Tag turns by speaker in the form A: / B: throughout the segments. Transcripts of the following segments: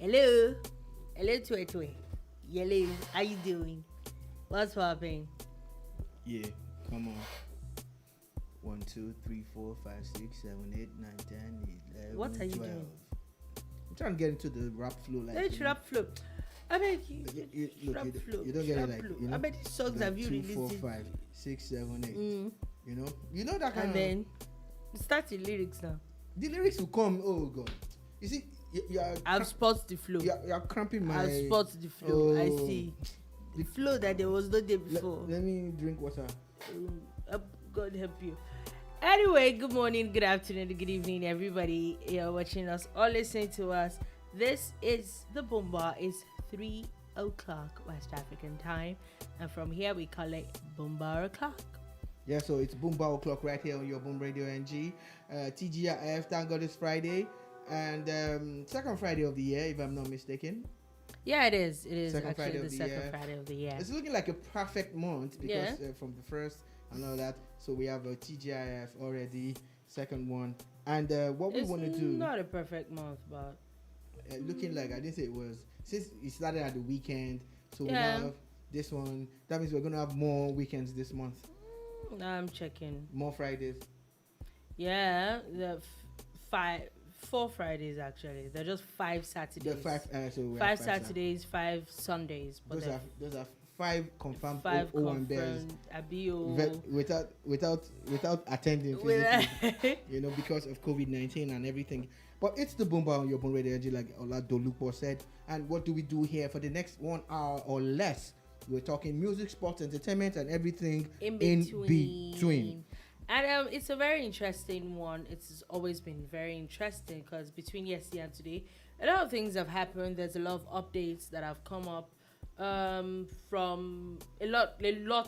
A: Hello. Hello, Twe. Hello. How you doing? What's popping?
B: Yeah, come on. 1, 2, 3, 4, 5, 6, 7, 8, 9, 10, 11,
A: What are you
B: 12.
A: doing?
B: I'm trying to get into the rap flow.
A: Hey, rap flow. I mean,
B: you don't get it like, you know.
A: I bet these songs have you
B: 2,
A: released
B: 4,
A: it?
B: 5, 6, 7, 8. You know that kind
A: And then start the lyrics now.
B: The lyrics will come. Oh God, you see,
A: I've spotted the flow.
B: You're cramping my.
A: I've spotted the flow. I see the flow that there was no day before.
B: Let me drink water.
A: God help you. Anyway, good morning, good afternoon, good evening, everybody. You're watching us or listening to us. This is the Boom Bar. It's 3 o'clock West African time, and from here we call it Boom Bar o'clock.
B: Yeah, so it's Boom Bar o'clock right here on your BoomradioNG. TGIF, thank God it's Friday, and second Friday of the year, if I'm not mistaken.
A: Yeah, it is. It is
B: second
A: actually
B: Friday
A: the
B: of the
A: second
B: year.
A: Friday of the year.
B: It's looking like a perfect month because from the first and all that. So we have a TGIF already, second one, and what we want to do.
A: It's not a perfect month, but
B: looking like I didn't say it was. Since it started at the weekend, so we
A: Yeah.
B: have this one. That means we're gonna have more weekends this month.
A: I'm checking.
B: More Fridays.
A: Yeah, the 4 Fridays actually. They're just 5 Saturdays.
B: The five. So we have
A: 5 Saturdays, 5 Sundays. But
B: those are 5 confirmed.
A: 5
B: O1 bears.
A: confirmed. Abudu.
B: Without attending physically, because of COVID-19 and everything. But it's the Boom Bar on your BoomradioNG, like Oladolupo said. And what do we do here for the next 1 hour or less? We're talking music, sports, entertainment, and everything in between.
A: And it's a very interesting one. It's always been very interesting because between yesterday and today, a lot of things have happened. There's a lot of updates that have come up from a lot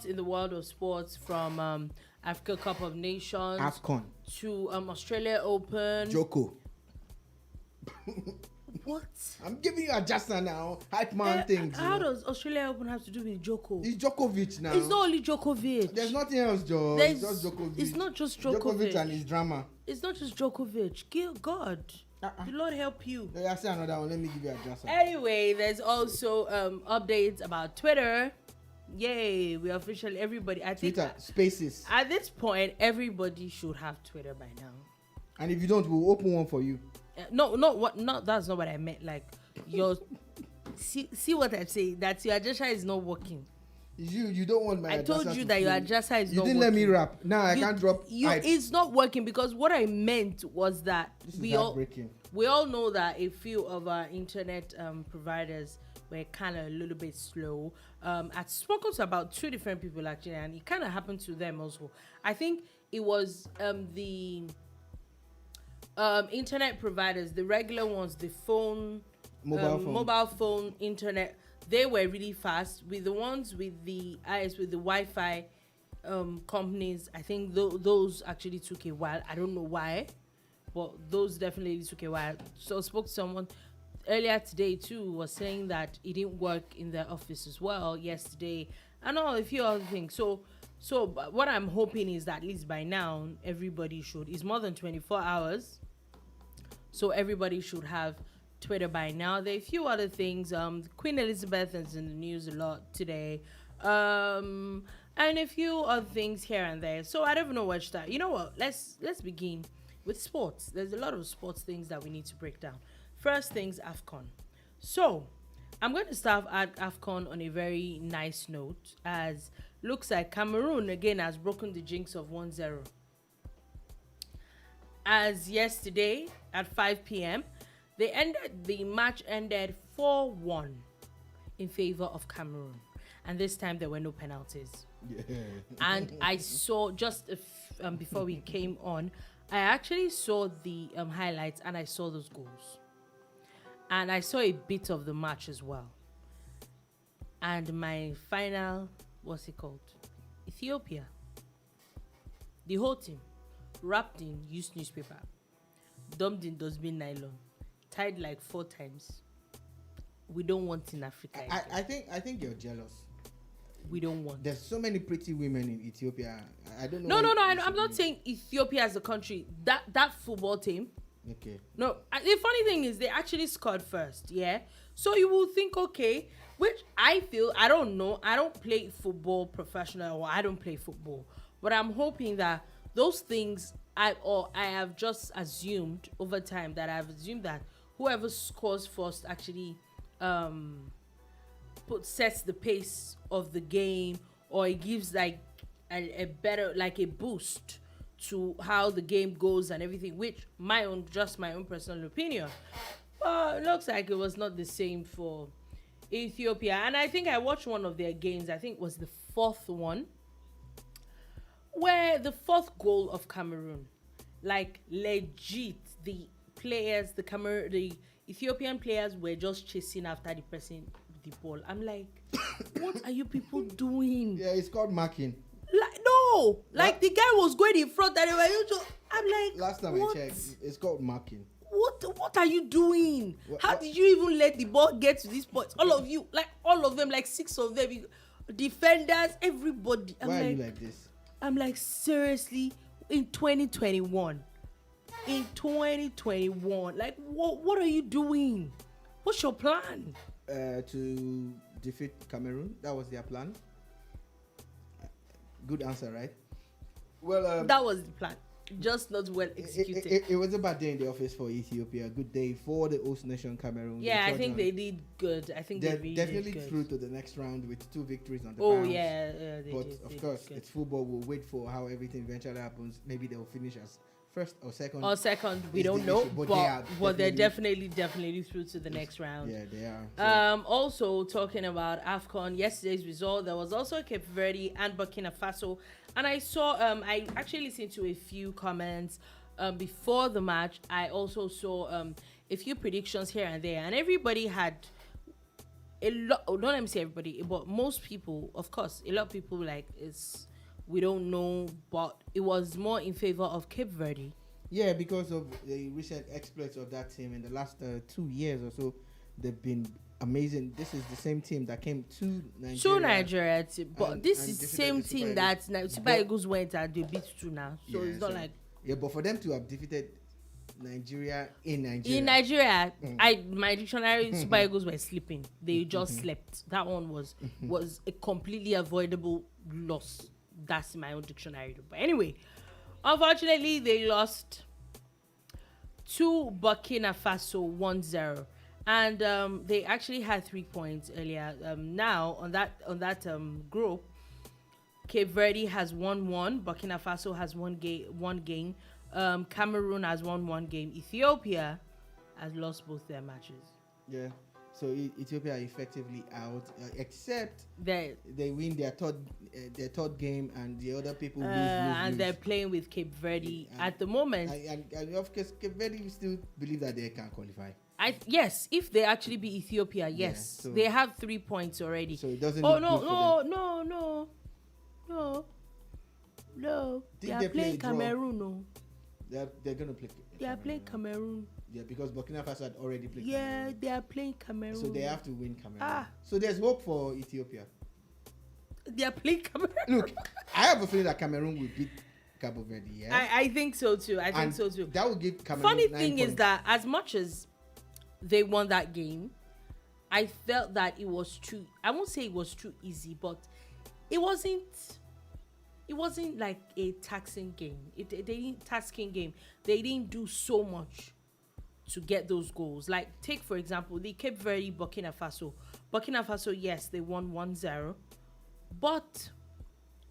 A: in the world of sports, from Africa Cup of Nations,
B: AFCON,
A: to Australia Open.
B: Joko.
A: What?
B: I'm giving you a just now. Hype man things.
A: How does Australia Open have to do with Joko?
B: It's Djokovic now.
A: It's not only Djokovic.
B: There's nothing else, Joe. It's just Djokovic.
A: It's not just Djokovic.
B: And his drama.
A: It's not just Djokovic. God. The Lord help you.
B: I say another one. Let me give you a just.
A: Anyway, there's also updates about Twitter. Yay, we officially, everybody. I think
B: Twitter Spaces.
A: At this point, everybody should have Twitter by now.
B: And if you don't, we'll open one for you.
A: That's not what I meant. Like your see what I'm saying. That your agenda is not working.
B: You don't want my.
A: I told you that your agenda is not working.
B: You didn't let me rap. Now I can't drop.
A: It's not working because what I meant was that we all know that a few of our internet providers were kind of a little bit slow. I've spoken to about 2 different people actually, and it kind of happened to them also. I think it was the internet providers, the regular ones, the mobile phone internet, they were really fast. With the ones with the Wi-Fi companies, I think those actually took a while. I don't know why, but those definitely took a while. So I spoke to someone earlier today too, was saying that it didn't work in their office as well yesterday, and a few other things. So what I'm hoping is that at least by now everybody it's more than 24 hours. So everybody should have Twitter by now. There are a few other things. Queen Elizabeth is in the news a lot today. And a few other things here and there. So I don't even know where to start. You know what? Let's begin with sports. There's a lot of sports things that we need to break down. First things, AFCON. So I'm going to start at AFCON on a very nice note, as looks like Cameroon again has broken the jinx of 1-0. As yesterday at 5 p.m., the match ended 4-1 in favor of Cameroon. And this time there were no penalties.
B: Yeah.
A: And I saw just before we came on, I actually saw the highlights and I saw those goals. And I saw a bit of the match as well. And my final, Ethiopia. The whole team, wrapped in used newspaper, dumped in dustbin nylon, tied like 4 times. We don't want in Africa.
B: I think you're jealous.
A: We don't want.
B: There's so many pretty women in Ethiopia. I don't know.
A: No. I'm not saying Ethiopia as a country. That football team,
B: Okay.
A: No, the funny thing is they actually scored first, yeah? So you will think, okay, which I feel, I don't know, I don't play football professional, or I don't play football, but I'm hoping that those things, I have just assumed over time, that I've assumed that whoever scores first actually sets the pace of the game, or it gives like a better, like a boost to how the game goes and everything, which my own personal opinion. But it looks like it was not the same for Ethiopia. And I think I watched one of their games, I think it was the fourth one, where the fourth goal of Cameroon, like legit, the Ethiopian players were just chasing after the person with the ball. I'm like, what are you people doing?
B: Yeah, it's called marking.
A: The guy was going in front and they were I'm like,
B: last time I checked, it's called marking.
A: What are you doing? How did you even let the ball get to this point? All of you, like all of them, like 6 of them, defenders, everybody.
B: Why are you like this?
A: I'm like, seriously, in 2021, like what are you doing? What's your plan?
B: To defeat Cameroon. That was their plan. Good answer, right? Well,
A: that was the plan, just not well executed.
B: It was a bad day in the office for Ethiopia. Good day for the host nation Cameroon.
A: Yeah, I think they did good. I think
B: they're
A: really
B: definitely
A: did good.
B: Through to the next round with 2 victories on the
A: bounce.
B: bounce.
A: They
B: but
A: did,
B: of course, it's football. We'll wait for how everything eventually happens. Maybe they'll finish as first or second.
A: We don't know, but they're definitely through to the next round.
B: Yeah, they are. So.
A: Also talking about AFCON, yesterday's result, there was also Cape Verde and Burkina Faso, and I saw I actually listened to a few comments before the match. I also saw a few predictions here and there, and everybody had a lot. Don't let me say everybody, but most people, of course, a lot of people we don't know, but it was more in favor of Cape Verde.
B: Yeah, because of the recent exploits of that team in the last 2 years or so, they've been amazing. This is the same team that came to Nigeria.
A: But this is the same team that Super Eagles went and they beat 2 now. So it's not like...
B: Yeah, but for them to have defeated Nigeria in Nigeria...
A: In Nigeria, my dictionary, Super Eagles were sleeping. They just slept. That one was a completely avoidable loss. That's my own dictionary. But anyway, unfortunately, they lost to Burkina Faso 1-0. And they actually had 3 points earlier. Now, on that group, Cape Verde has won 1. Burkina Faso has one game. Cameroon has won 1 game. Ethiopia has lost both their matches.
B: Yeah. So Ethiopia are effectively out, except they win their third game, and the other people lose. And
A: they're playing with Cape Verde at the moment.
B: And of course, Cape Verde, we still believe that they can qualify.
A: Yes, if they actually beat Ethiopia, yes, so they have 3 points already.
B: So it doesn't.
A: Oh no! They are playing Cameroon. No,
B: they're gonna play.
A: They are playing Cameroon.
B: Yeah, because Burkina Faso had already played.
A: Yeah,
B: Cameroon.
A: They are playing Cameroon.
B: So they have to win Cameroon. So there's hope for Ethiopia.
A: They are playing Cameroon.
B: Look, I have a feeling that Cameroon will beat Cabo Verde. Yeah,
A: I think so too.
B: That will give Cameroon.
A: Funny thing is that as much as they won that game, I felt that it was too. I won't say it was too easy, but it wasn't. It wasn't like a taxing game. They didn't do so much to get those goals. Like, take for example the Cape Verde Burkina Faso. Burkina Faso, yes, they won 1-0,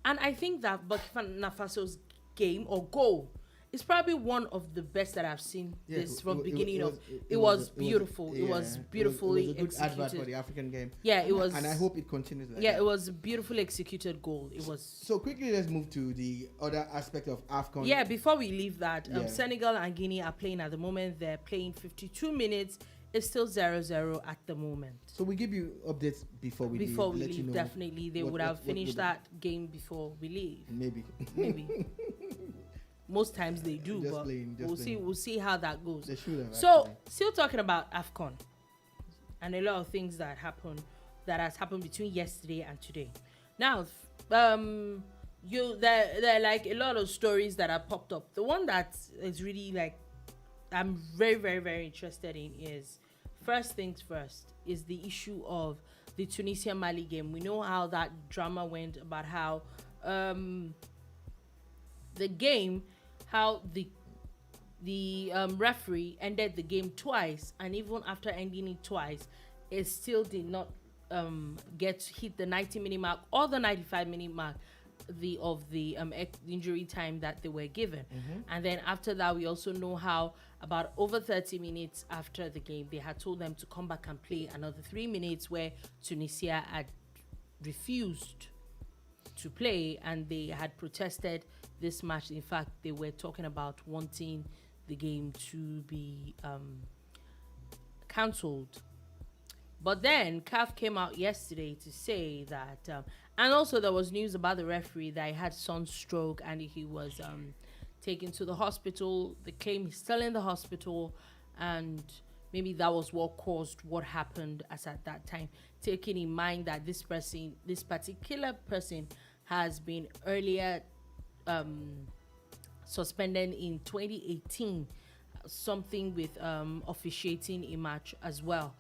A: and I think that Burkina Faso's game or goal is probably one of the best that I've seen from beginning of. It was beautiful. It was beautifully executed. It was a good advert
B: for the African game.
A: Yeah, it was.
B: And I hope it continues like that.
A: Yeah, it was a beautifully executed goal. It was.
B: So quickly, let's move to the other aspect of AFCON.
A: Yeah, before we leave that, Senegal and Guinea are playing at the moment. They're playing 52 minutes. It's still 0-0 at the moment.
B: So we give you updates before we leave.
A: Before we leave, definitely. They would have finished that game before we leave.
B: Maybe.
A: Most times they do, but we'll see how that goes.
B: They should have.
A: So, still talking about AFCON and a lot of things that has happened between yesterday and today. Now, there are like a lot of stories that have popped up. The one that is really like I'm very, very, very interested in is, first things first, is the issue of the Tunisia-Mali game. We know how that drama went about how the game, how the referee ended the game twice, and even after ending it twice, it still did not hit the 90-minute mark or the 95-minute mark of the injury time that they were given. And then after that, we also know how about over 30 minutes after the game, they had told them to come back and play another 3 minutes, where Tunisia had refused to play and they had protested this match. In fact, they were talking about wanting the game to be cancelled. But then CAF came out yesterday to say that, and also there was news about the referee that he had sunstroke and he was taken to the hospital. They claim he's still in the hospital, and maybe that was what caused what happened as at that time, taking in mind that this particular person has been earlier suspended in 2018, something with officiating a match as well.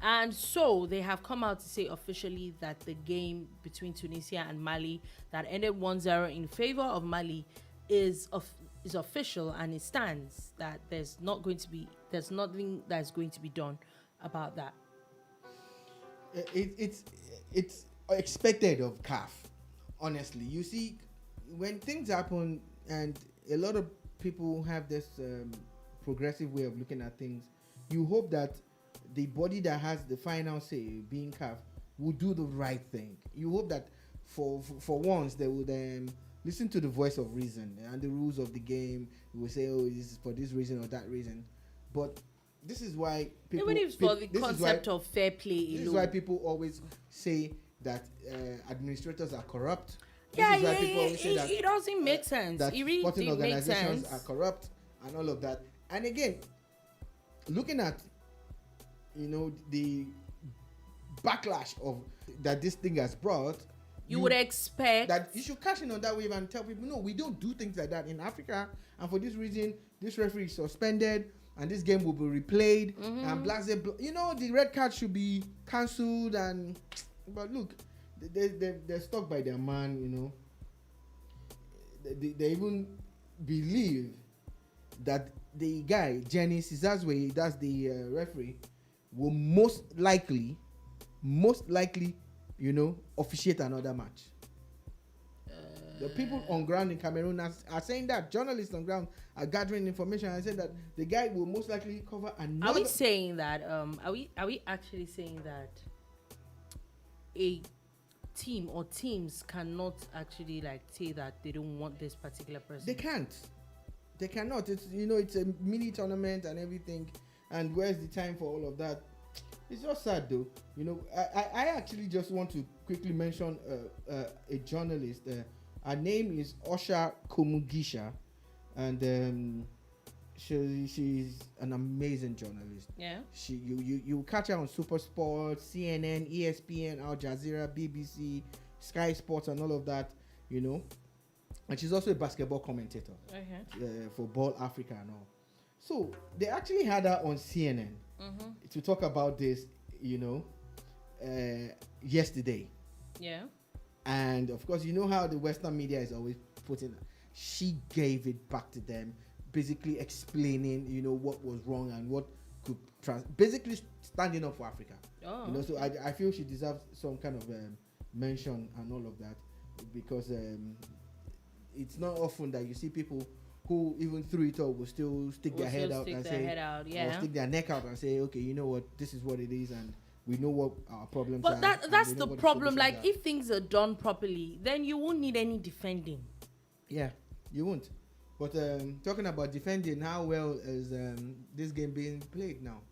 A: And so they have come out to say officially that the game between Tunisia and Mali that ended 1-0 in favor of Mali is official, and it stands, that there's nothing that's going to be done about that.
B: It's expected of CAF, honestly. You see, when things happen and a lot of people have this progressive way of looking at things, you hope that the body that has the final say, being CAF, will do the right thing. You hope that for once they would listen to the voice of reason and the rules of the game. We will say, oh, this is for this reason or that reason. But this is why people...
A: Even if for the concept of fair play.
B: This is why people always say that administrators are corrupt.
A: It doesn't make sense.
B: That
A: it really
B: sporting organizations
A: make sense.
B: are corrupt and all of that. And again, looking at the backlash of that this thing has brought,
A: you would expect
B: that you should cash in on that wave and tell people, no, we don't do things like that in Africa, and for this reason this referee is suspended and this game will be replayed, and the red card should be cancelled. But look, they're stuck by their man. They even believe that the guy Jenny Cizazwe, that's the referee, will most likely, officiate another match. The people on ground in Cameroon are saying that. Journalists on ground are gathering information and saying that the guy will most likely cover another.
A: Are we saying that? Are we actually saying that a team or teams cannot actually say that they don't want this particular person?
B: They can't. They cannot. It's it's a mini tournament and everything. And where's the time for all of that? It's just sad though. I actually just want to quickly mention a journalist. Her name is Osha Komugisha, and she's an amazing journalist.
A: Yeah.
B: You catch her on Super Sports, CNN, ESPN, Al Jazeera, BBC, Sky Sports, and all of that. And she's also a basketball commentator for Ball Africa and all. So they actually had her on CNN to talk about this, yesterday.
A: Yeah.
B: And of course, you know how the Western media is always putting. She gave it back to them, basically explaining, what was wrong and what could basically standing up for Africa.
A: Oh.
B: So I feel she deserves some kind of mention and all of that, because it's not often that you see people who even through it all will still stick their head out and say, or stick their neck out and say, okay, you know what, this is what it is, and we know what our problems are.
A: But that's the problem. If things are done properly, then you won't need any defending. Yeah,
B: you won't. But talking about defending, how well is this game being played now?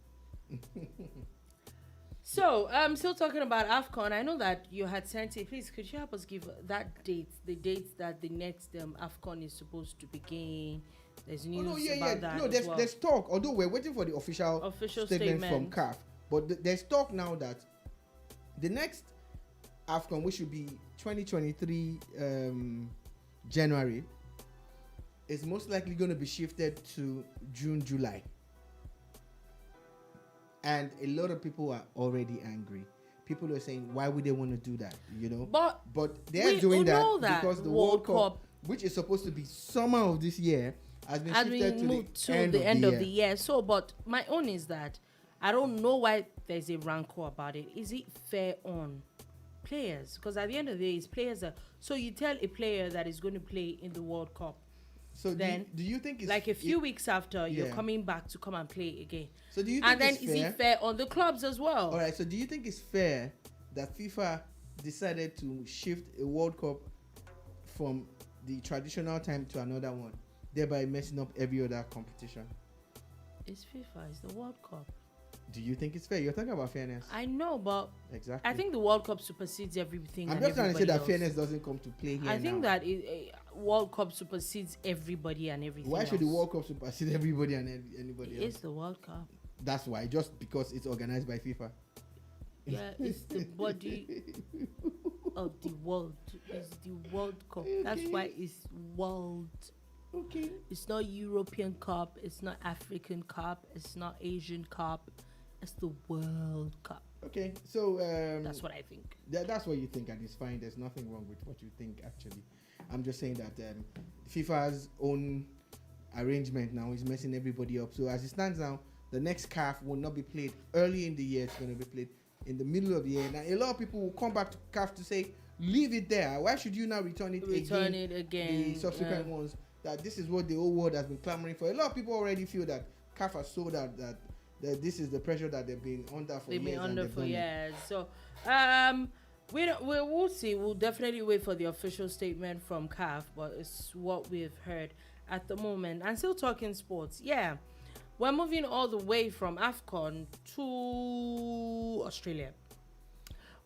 A: So, still talking about AFCON, I know that you had sent it. Please, could you help us give that date, the date that the next AFCON is supposed to begin? There's news about that.
B: No, there's talk, although we're waiting for the official statement from CAF. But there's talk now that the next AFCON, which should be 2023 January, is most likely going to be shifted to June, July. And a lot of people are already angry. People are saying, why would they want to do that? You know, but they are doing that because the World Cup, which is supposed to be summer of this year, has been shifted to the end of the year.
A: So, but my own is that I don't know why there's a rancor about it. Is it fair on players? Because at the end of the day, it's players so you tell a player that is going to play in the World Cup.
B: So then, do you think it's
A: like a few weeks after you're coming back to come and play again?
B: So do you think
A: is it fair on the clubs as well?
B: All right. So do you think it's fair that FIFA decided to shift a World Cup from the traditional time to another one, thereby messing up every other competition?
A: It's FIFA. It's the World Cup.
B: Do you think it's fair? You're talking about fairness.
A: I know, but
B: exactly.
A: I think the World Cup supersedes everything.
B: I'm just trying to say that fairness doesn't come to play here.
A: I think that World Cup supersedes everybody and everything.
B: Why should the World Cup supersede everybody and anybody else?
A: It's the World Cup.
B: That's why, just because it's organized by FIFA.
A: Yeah, it's the body of the world. It's the World Cup. Okay. That's why it's world.
B: Okay.
A: It's not European Cup. It's not African Cup. It's not Asian Cup. It's the World Cup.
B: Okay, so
A: that's what I think.
B: That's what you think, and it's fine. There's nothing wrong with what you think. Actually, I'm just saying that FIFA's own arrangement now is messing everybody up. So as it stands now, the next CAF will not be played early in the year. It's going to be played in the middle of the year. Now a lot of people will come back to CAF to say, leave it there. Why should you now return it again? The subsequent ones. That this is what the whole world has been clamoring for. A lot of people already feel that CAF has sold out that this is the pressure that they've been under for years.
A: So we'll see. We'll definitely wait for the official statement from CAF, but it's what we've heard at the moment. And still talking sports, we're moving all the way from AFCON to Australia,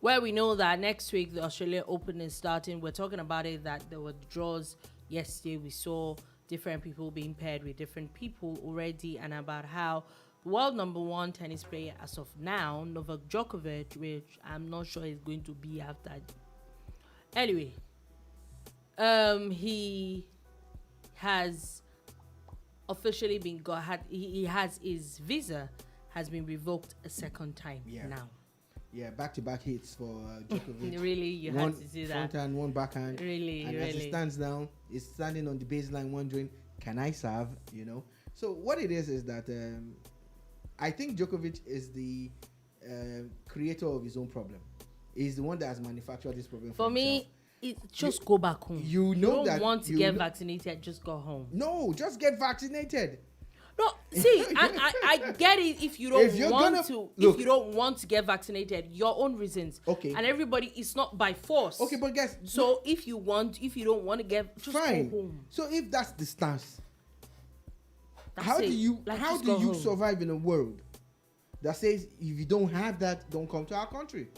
A: where we know that next week the Australian Open is starting. We're talking about it, that there were draws yesterday. We saw different people being paired with different people already, and about how world number one tennis player as of now, Novak Djokovic, which I'm not sure is going to be after. Anyway, he has officially been he has his visa has been revoked a second time now.
B: Yeah, back-to-back hits for Djokovic.
A: Really, you had to see that.
B: Front hand, one backhand.
A: Really.
B: As it stands now, he's standing on the baseline wondering, can I serve? You know. So what it is that I think Djokovic is the creator of his own problem. He's the one that has manufactured this problem for himself.
A: Me, just go back home.
B: You know
A: don't want to get vaccinated, just go home.
B: No, just get vaccinated.
A: No, see, I get it if you don't want to get vaccinated, your own reasons.
B: Okay.
A: And everybody, it's not by force.
B: Okay, but guys.
A: So if you don't want to get, just
B: fine.
A: Go home.
B: So if that's the stance, how do you survive in a world that says if you don't have that, don't come to our country?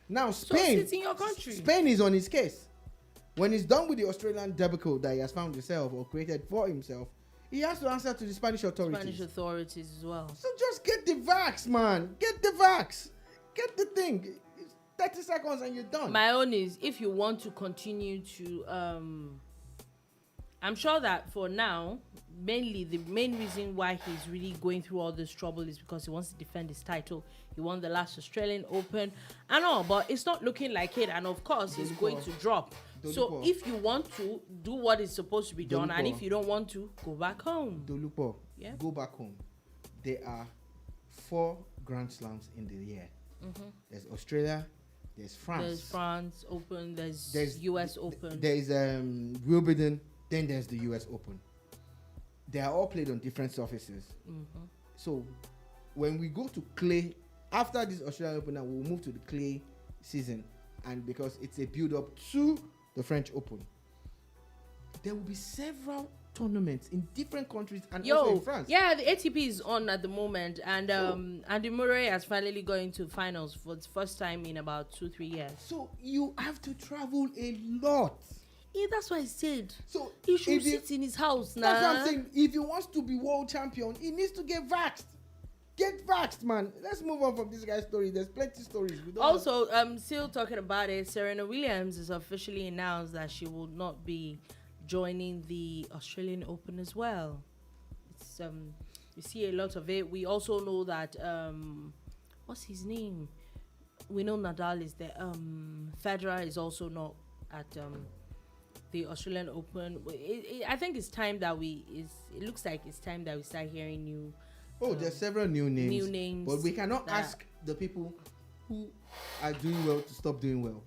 B: Now Spain,
A: so sit in your country.
B: Spain is on his case. When he's done with the Australian debacle that he has found himself or created for himself, he has to answer to the Spanish authorities.
A: Spanish authorities as well.
B: So just get the vax, man. Get the vax. Get the thing. It's 30 seconds and you're done.
A: My own is, if you want to continue to, I'm sure that for now, the main reason why he's really going through all this trouble is because he wants to defend his title. He won the last Australian Open and all, but it's not looking like it. And of course, he's going to drop. So if you want to do what is supposed to be done, and if you don't want to, go back home.
B: Dolupo, go back home. There are 4 Grand Slams in the year. Mm-hmm. There's Australia, there's France.
A: There's France Open, there's US Open.
B: There's Wimbledon, then there's the US Open. They are all played on different surfaces. Mm-hmm. So when we go to clay, after this Australian Open, we'll move to the clay season. And because it's a build-up to the French Open, there will be several tournaments in different countries and also in France.
A: Yeah, the ATP is on at the moment, and Andy Murray has finally gone into finals for the first time in about 2-3 years.
B: So you have to travel a lot.
A: Yeah, that's what I said.
B: So
A: he should sit in his house now.
B: That's what I'm saying. If he wants to be world champion, he needs to get vaxxed. Get vaxxed, man. Let's move on from this guy's story. There's plenty of stories.
A: Also, still talking about it, Serena Williams has officially announced that she will not be joining the Australian Open as well. It's We see a lot of it. We also know that what's his name? We know Nadal is there. Federer is also not at the Australian Open. I think it's time that it looks like it's time that we start hearing new.
B: There's several new names.
A: New names.
B: But we cannot ask the people who are doing well to stop doing well.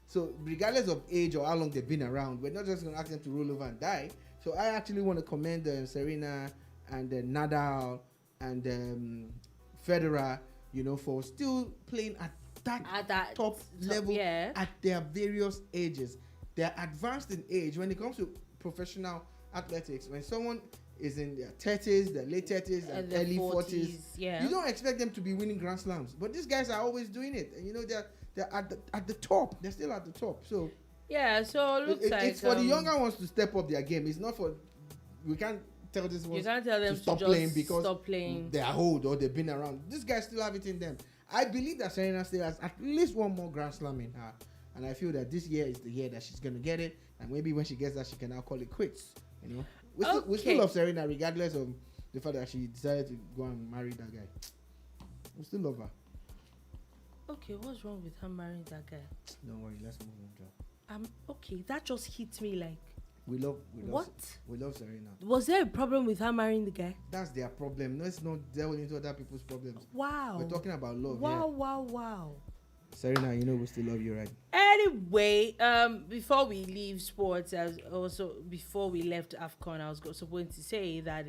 B: So regardless of age or how long they've been around, we're not just going to ask them to roll over and die. So I actually want to commend Serena and Nadal and Federer, for still playing at that top level at their various ages. They're advanced in age. When it comes to professional athletics, when someone is in their 30s, their late 30s, and early 40s, you don't expect them to be winning Grand Slams. But these guys are always doing it. And they're at the top. They're still at the top. So
A: so
B: it's for the younger ones to step up their game. It's not for, we can't tell this ones to stop playing because they are old or they've been around. These guys still have it in them. I believe that Serena still has at least one more Grand Slam in her. And I feel that this year is the year that she's going to get it. And maybe when she gets that, she can now call it quits. We still love Serena regardless of the fact that she decided to go and marry that guy. We still love her.
A: Okay, what's wrong with her marrying that guy?
B: Don't worry, let's move on, Joe.
A: Okay, that just hit me like.
B: We love Serena.
A: Was there a problem with her marrying the guy?
B: That's their problem. Let's not delve into other people's problems.
A: Wow.
B: We're talking about love.
A: Wow.
B: Serena, we still love you, right?
A: Anyway, before we leave sports, before we left AFCON, I was supposed to say that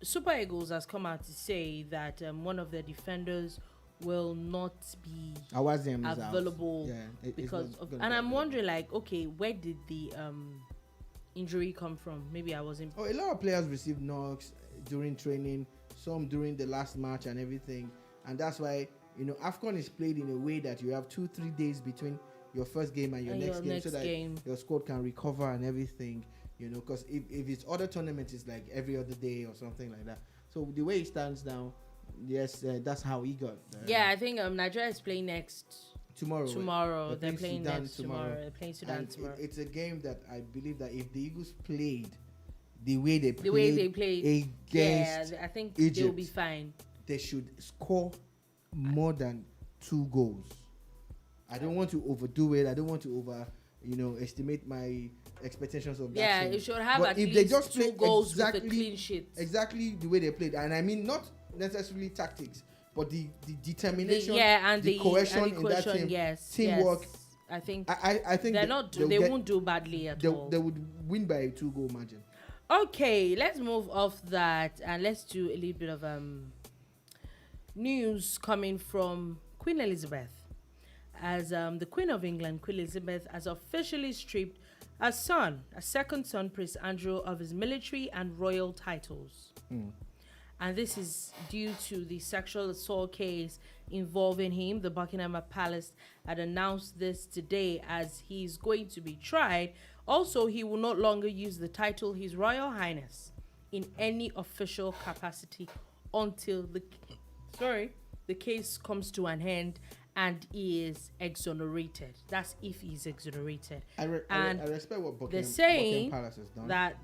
A: Super Eagles has come out to say that one of their defenders will not be available because of, and I'm wondering, like, okay, where did the injury come from? Maybe I wasn't.
B: A lot of players received knocks during training, some during the last match and everything, and that's why AFCON is played in a way that you have 2-3 days between your first game and your next game, so that your squad can recover and everything. Because if it's other tournaments, it's like every other day or something like that. So the way it stands now. Yes, that's how he got.
A: I think Nigeria is playing next tomorrow. They're playing
B: Sudan
A: next tomorrow. They're playing Sudan tomorrow.
B: It's a game that I believe that if the Eagles played the way they
A: played
B: against
A: I think
B: Egypt,
A: they'll be fine.
B: They should score more than 2 goals. I don't want to overdo it. I don't want to estimate my expectations of that.
A: Yeah,
B: team.
A: It should have
B: but
A: at
B: if
A: least
B: they just
A: 2 goals with a clean sheet.
B: Exactly the way they played, and I mean not necessarily tactics, but the determination, the cohesion in that team, teamwork.
A: I think
B: they
A: won't do badly at all.
B: They would win by a 2-goal margin.
A: Okay, let's move off that and let's do a little bit of news coming from Queen Elizabeth. As the Queen of England, Queen Elizabeth, has officially stripped a second son, Prince Andrew, of his military and royal titles. And this is due to the sexual assault case involving him. The Buckingham Palace had announced this today as he's going to be tried. Also, he will no longer use the title His Royal Highness in any official capacity until the case comes to an end and he is exonerated. That's if he's exonerated.
B: I respect what
A: Buckingham
B: Palace has done.
A: That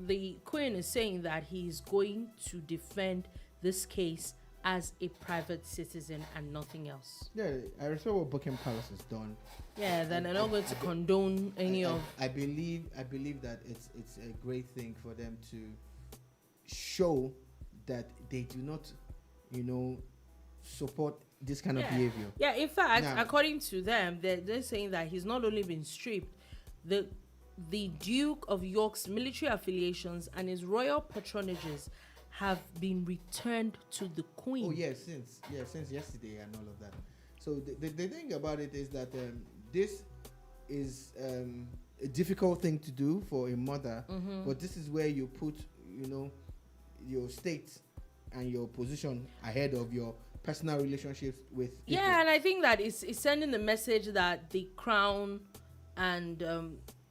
A: the Queen is saying that he's going to defend this case as a private citizen and nothing else.
B: Yeah, I respect what Buckingham Palace has done.
A: Yeah, then they're not going to condone any of.
B: I believe that it's a great thing for them to show that they do not, support this kind of behavior.
A: Yeah, in fact, according to them, they're saying that he's not only been stripped, the Duke of York's military affiliations and his royal patronages have been returned to the Queen.
B: Oh since yesterday and all of that. So the thing about it is that this is a difficult thing to do for a mother, but this is where you put your state and your position ahead of your personal relationships with people.
A: Yeah, and I think that it's sending the message that the Crown and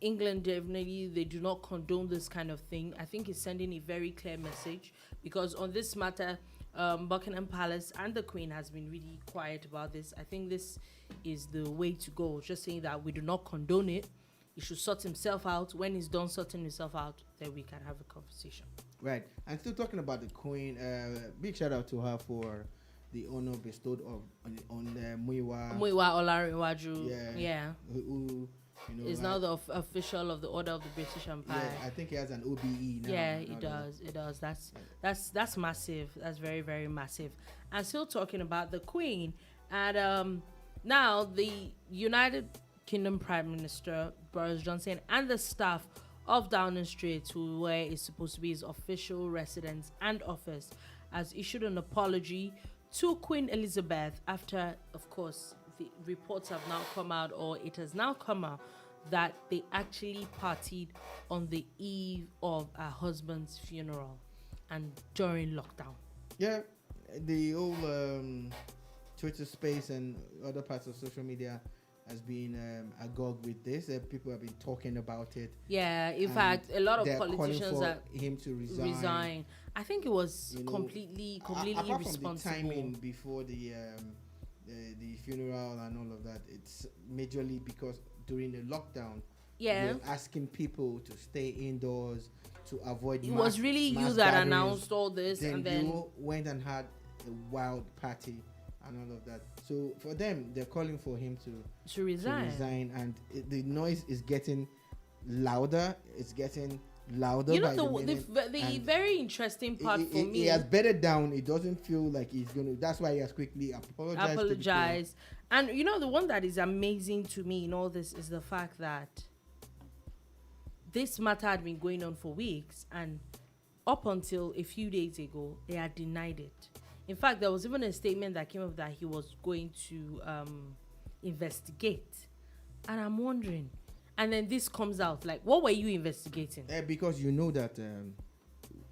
A: England definitely, they do not condone this kind of thing. I think it's sending a very clear message because on this matter, Buckingham Palace and the Queen has been really quiet about this. I think this is the way to go. Just saying that we do not condone it. He should sort himself out. When he's done sorting himself out, then we can have a conversation.
B: Right. And still talking about the Queen, big shout out to her for the honor bestowed on Muyiwa
A: Olarinwaju. Yeah.
B: Who
A: is now the official of the Order of the British Empire.
B: Yeah, I think he has an OBE now.
A: Yeah, it does. It does. That's massive. That's very, very massive. And still talking about the Queen, and now the United Kingdom Prime Minister Boris Johnson and the staff of Downing Street, where is supposed to be his official residence and office, has issued an apology to Queen Elizabeth after, of course, the reports have now come out, or it has now come out, that they actually partied on the eve of her husband's funeral and during lockdown.
B: Yeah, the whole Twitter space and other parts of social media has been agog with this. People have been talking about it.
A: Yeah, in fact, a lot of politicians
B: are him to resign.
A: I think it was completely irresponsible.
B: Apart from the timing before the funeral and all of that, it's majorly because during the lockdown, they're asking people to stay indoors to avoid. It
A: was really you that announced all this, and then
B: you went and had a wild party and all of that. So for them, they're calling for him to resign, and the noise is getting louder. It's getting louder.
A: You know, the very interesting part for me.
B: He has bedded down. It doesn't feel like he's going to. That's why he has quickly apologized. And you know, the one that is amazing to me in all this is the fact that this matter had been going on for weeks, and up until a few days ago, they had denied it. In fact, there was even a statement that came up that he was going to investigate. And I'm wondering, and then this comes out, like, what were you investigating? Because you know that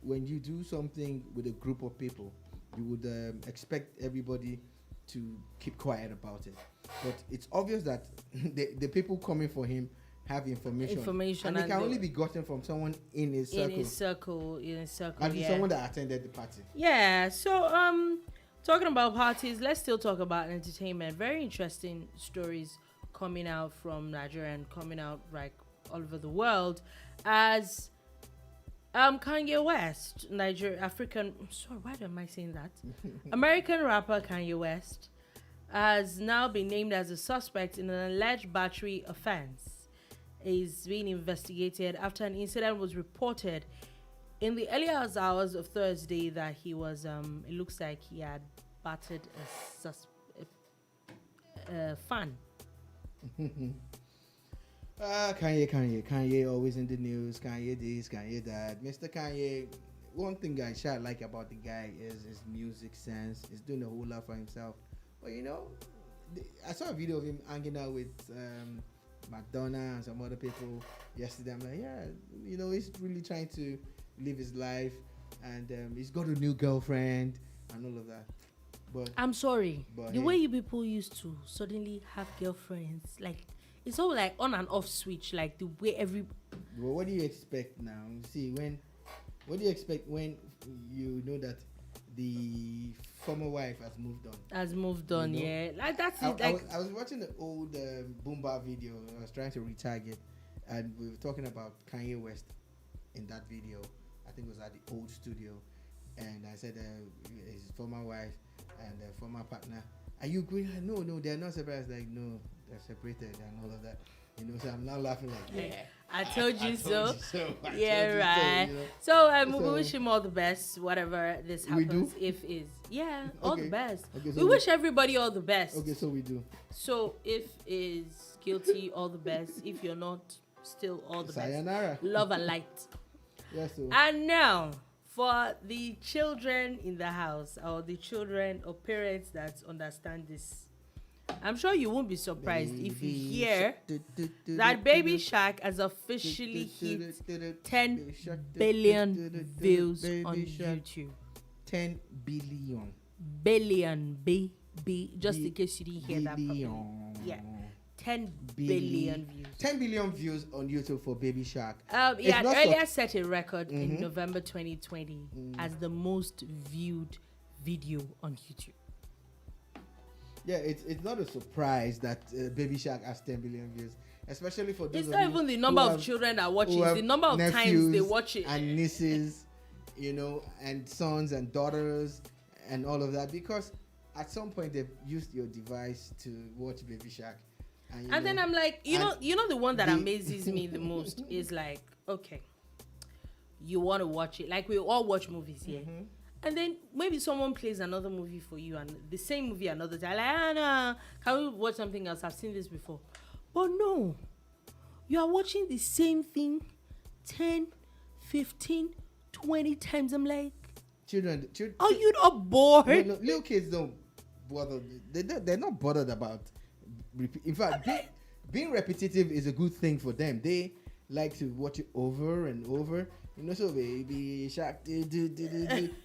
B: when you do something with a group of people, you would expect everybody to keep quiet about it. But it's obvious that the people coming for him have information, and it can only be gotten from someone in his circle. And someone that attended the party. Yeah. So talking about parties, let's still talk about entertainment. Very interesting stories coming out from Nigeria and coming out like all over the world, as Kanye West, why am I saying that? American rapper Kanye West has now been named as a suspect in an alleged battery offense. Is being investigated after an incident was reported in the earlier hours of Thursday that he was it looks like he had battered a fan. Kanye always in the news. Kanye this, Kanye that. Mr. Kanye, one thing I sure like about the guy is his music sense. He's doing a whole lot for himself. But you know, I saw a video of him hanging out with Madonna and some other people yesterday. I'm like, yeah, you know, he's really trying to live his life, and he's got a new girlfriend and all of that. But I'm sorry, the way you people used to suddenly have girlfriends, like it's all like on and off switch, like the way Well, what do you expect now? See, what do you expect when you know that the former wife has moved on? You know? Yeah, like that's it. I was watching the old Boomba video. I was trying to retag it, and we were talking about Kanye West in that video. I think it was at the old studio, and I said his former wife and former partner. Are you going? No, they're not separated. Like, no, they're separated and all of that. You know, so I'm now laughing like, yeah, I told you so. Yeah, right. So we wish him all the best, whatever this happens. If is, yeah, all the best. Okay, so we wish everybody all the best. Okay, so we do. So if is guilty, all the best. If you're not, still all the Sayonara. Best. Love and light. Yes. Yeah, so. And now, for the children in the house, or the children or parents that understand this, I'm sure you won't be surprised if you hear that Baby Shark has officially hit 10 billion views on YouTube. 10 billion. Billion, just in case you didn't hear that properly. Yeah. 10 billion views. 10 billion views on YouTube for Baby Shark. He had earlier set a record in November 2020 as the most viewed video on YouTube. Yeah, it's not a surprise that Baby Shark has 10 billion views, especially for those. It's not even the number of children that watch it; it's the number of times they watch it. And nieces, you know, and sons and daughters and all of that, because at some point they've used your device to watch Baby Shark.
A: And then I'm like, you know, the one that amazes me the most is like, okay, you want to watch it. Like, we all watch movies here. Mm-hmm. And then maybe someone plays another movie for you, and the same movie another time. Like, no, can we watch something else? I've seen this before. But no, you are watching the same thing 10, 15, 20 times. I'm like,
B: children
A: are you not bored?
B: No, little kids don't bother. They're not bothered about. In fact, being repetitive is a good thing for them. They like to watch it over and over. You know, so Baby Shark,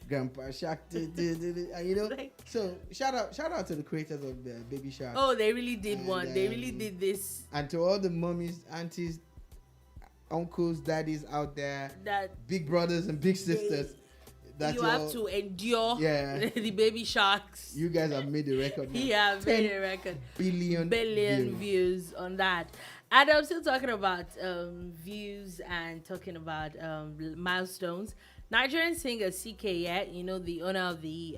B: Grandpa Shark, you know. So shout out to the creators of Baby Shark.
A: Oh, they really did one. They really did this.
B: And to all the mummies, aunties, uncles, daddies out there, that big brothers and big sisters, that
A: you have to endure the Baby Sharks.
B: You guys have made the record now.
A: Yeah, made a record. Billion views on that. And I'm still talking about views and talking about milestones. Nigerian singer CK, you know, the owner of the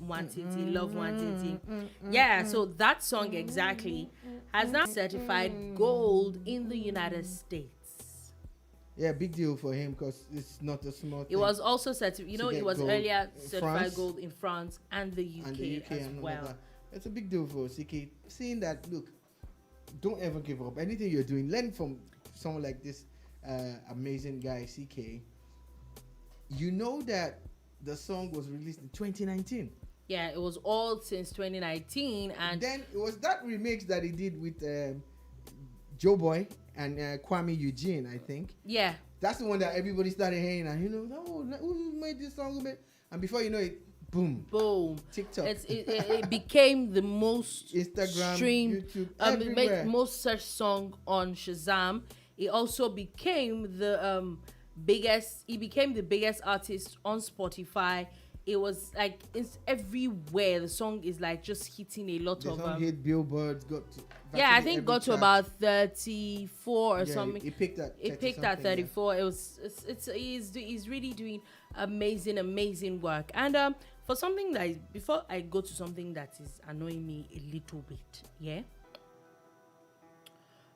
A: Wantiti, Love Wantiti. Yeah, so that song exactly has now certified gold in the United States.
B: Yeah, big deal for him, because it's not a small thing.
A: It was also certified, you know, it was earlier certified gold in France and the UK as well.
B: It's a big deal for CK. Seeing that, look, don't ever give up. Anything you're doing, learn from someone like this amazing guy, CK. You know that the song was released in 2019. Yeah,
A: it was all since 2019. And
B: then it was that remix that he did with Joe Boy and Kwame Eugene, I think.
A: Yeah.
B: That's the one that everybody started hearing. And, you know, who made this song? And before you know it, boom. TikTok.
A: It became the most
B: Instagram,
A: streamed,
B: YouTube, everywhere.
A: Most searched song on Shazam. It also became the biggest. It became the biggest artist on Spotify. It was like it's everywhere. The song is like just hitting a lot of.
B: The song hit Billboard.
A: I think got to about 34 or something.
B: It peaked at
A: 34. Yeah. He's really doing amazing work. And for something that before I go to something that is annoying me a little bit, yeah.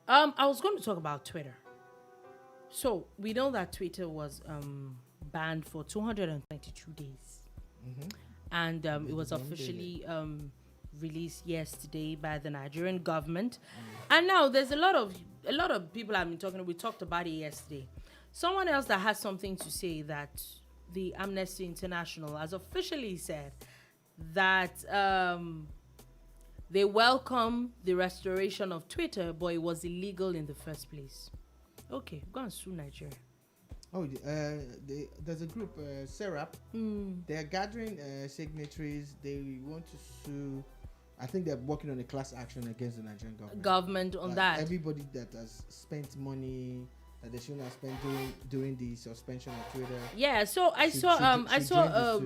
A: I was going to talk about Twitter. So we know that Twitter was banned for 222 days. Mm-hmm. And it was officially released yesterday by the Nigerian government. And now there's a lot of people have been talking. We talked about it yesterday. Someone else that has something to say, that the Amnesty International has officially said that they welcome the restoration of Twitter, but it was illegal in the first place. Okay, go and sue Nigeria.
B: Oh, there's a group, Serap. They're gathering signatories. They want to sue. I think they're working on a class action against the Nigerian government.
A: On that.
B: Everybody that has spent money that they shouldn't have spent during the suspension of Twitter. Yeah. So I saw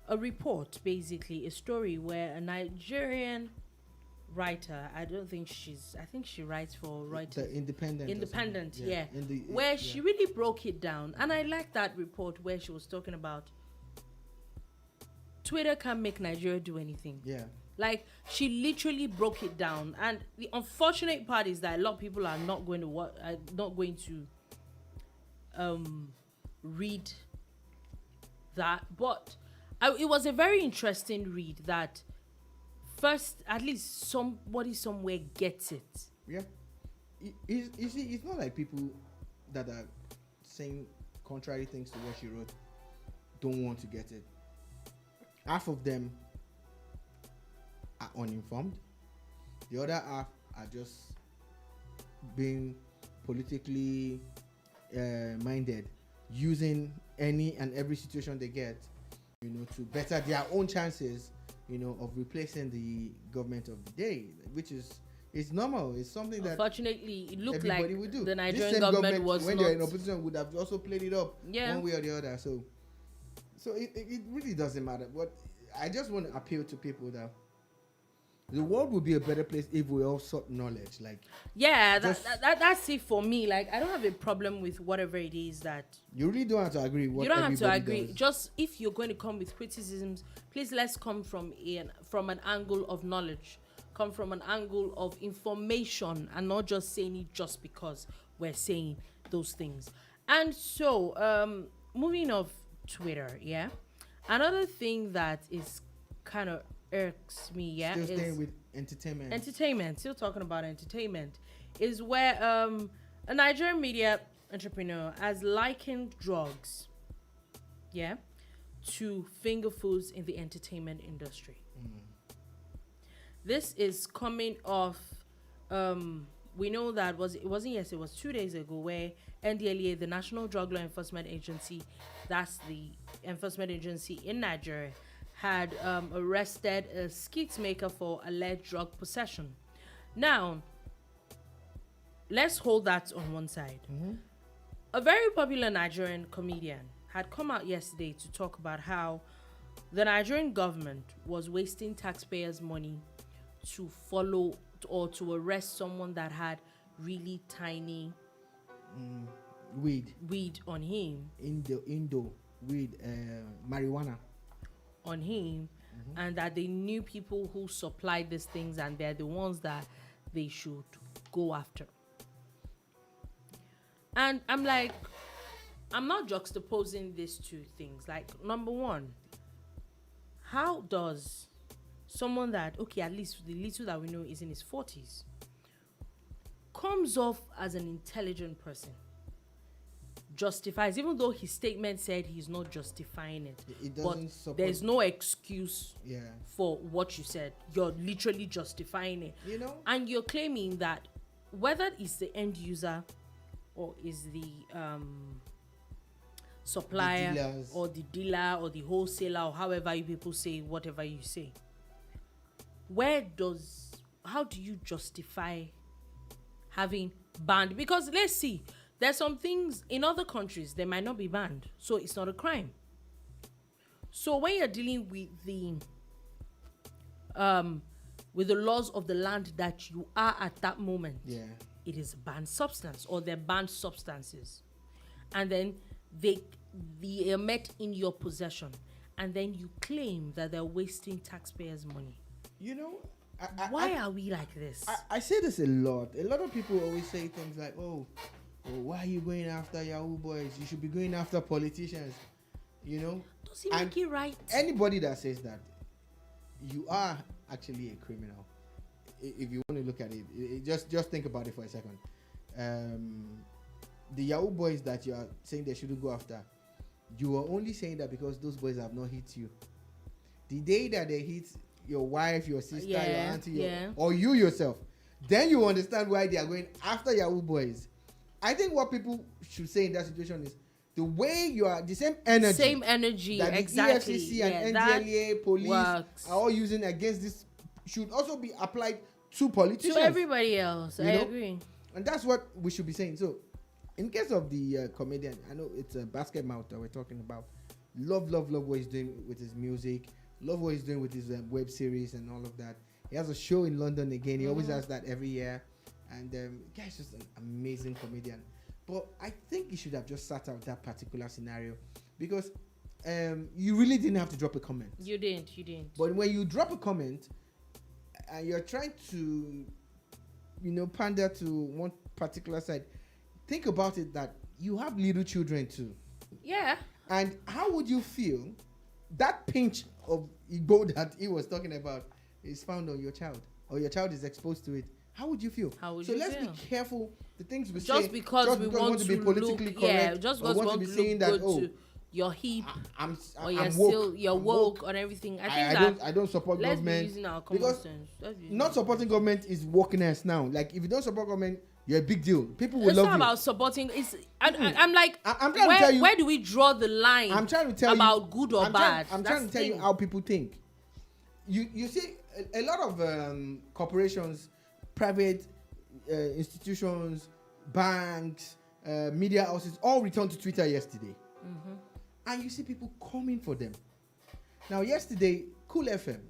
B: a report, basically a story where a Nigerian writer, I think she writes for Reuters. The Independent,
A: yeah. Where she really broke it down. And I like that report where she was talking about Twitter can't make Nigeria do anything.
B: Yeah.
A: Like, she literally broke it down. And the unfortunate part is that a lot of people are not going to read that. But it was a very interesting read that first, at least somebody somewhere gets it.
B: Yeah. You see, it's not like people that are saying contrary things to what she wrote don't want to get it. Half of them are uninformed. The other half are just being politically minded, using any and every situation they get, to better their own chances, of replacing the government of the day, which is normal. It's something that
A: unfortunately it looked
B: like
A: would do. The Nigerian government was
B: when they're in opposition would have also played it up one way or the other. So it really doesn't matter. But I just want to appeal to people that the world would be a better place if we all sought knowledge. Like,
A: yeah, that's it for me. Like, I don't have a problem with whatever it is that
B: you really don't have to agree.
A: You don't have to agree. Just if you're going to come with criticisms, please let's come from an angle of knowledge, come from an angle of information, and not just saying it just because we're saying those things. And so, moving off Twitter, yeah. Another thing that is kind of irks me, yeah,
B: still staying with entertainment. Still
A: talking about entertainment, is where a Nigerian media entrepreneur has likened drugs, yeah, to finger foods in the entertainment industry. This is coming off. We know that it wasn't yesterday, it was 2 days ago, where NDLEA, the National Drug Law Enforcement Agency, that's the enforcement agency in Nigeria, had arrested a skit maker for alleged drug possession. Now, let's hold that on one side. A very popular Nigerian comedian had come out yesterday to talk about how the Nigerian government was wasting taxpayers' money to follow or to arrest someone that had really tiny weed on him.
B: Indo weed, marijuana
A: on him, and that they knew people who supplied these things, and they're the ones that they should go after. And I'm like, I'm not juxtaposing these two things. Like, number one, how does someone that, okay, at least the little that we know is in his 40s, comes off as an intelligent person, justifies, even though his statement said he's not justifying it, but there's no excuse for what you said. You're literally justifying it, and you're claiming that whether it's the end user or is the supplier or the dealer or the wholesaler, or however you people say whatever you say, how do you justify having banned? Because let's see, there's some things in other countries they might not be banned, so it's not a crime. So when you're dealing with the laws of the land that you are at that moment, it is a banned substance, or they're banned substances, and then they are met in your possession, and then you claim that they're wasting taxpayers' money. Why are we like this?
B: I say this a lot. A lot of people always say things like, oh, why are you going after Yahoo boys? You should be going after politicians.
A: Does he make it right?
B: Anybody that says that, you are actually a criminal. If you want to look at it, just think about it for a second. The Yahoo boys that you are saying they shouldn't go after, you are only saying that because those boys have not hit you. The day that they hit your wife, your sister, your auntie, or you yourself, then you understand why they are going after Yahoo boys. I think what people should say in that situation is the way you are, the same energy that
A: exactly.
B: the EFCC and NDLEA police are all using against this should also be applied to politicians.
A: To everybody else, I agree.
B: And that's what we should be saying. So, in case of the comedian, I know it's a basket mouth that we're talking about. Love what he's doing with his music. Love what he's doing with his web series and all of that. He has a show in London again. He always has that every year. And guy's just an amazing comedian. But I think he should have just sat out that particular scenario, because you really didn't have to drop a comment.
A: You didn't.
B: But when you drop a comment and you're trying to, pander to one particular side, think about it that you have little children too.
A: Yeah.
B: And how would you feel that pinch of Igbo that he was talking about is found on your child, or your child is exposed to it? How would you feel? Let's be careful the things we say.
A: Just because we want to be politically correct. Just because we want to be look good to your hip, or you're woke on everything.
B: I don't support government.
A: Let's be using our common sense.
B: Not supporting government is wokeness now. Like, if you don't support government, you're a big deal. People will love you.
A: It's not about supporting. I'm like, I'm trying to tell you, where do we draw the line?
B: I'm trying to tell you
A: about good or bad.
B: I'm trying to tell you how people think. You see, a lot of corporations, private institutions, banks, media houses all returned to Twitter yesterday. And you see people coming for them. Now, yesterday, Cool FM,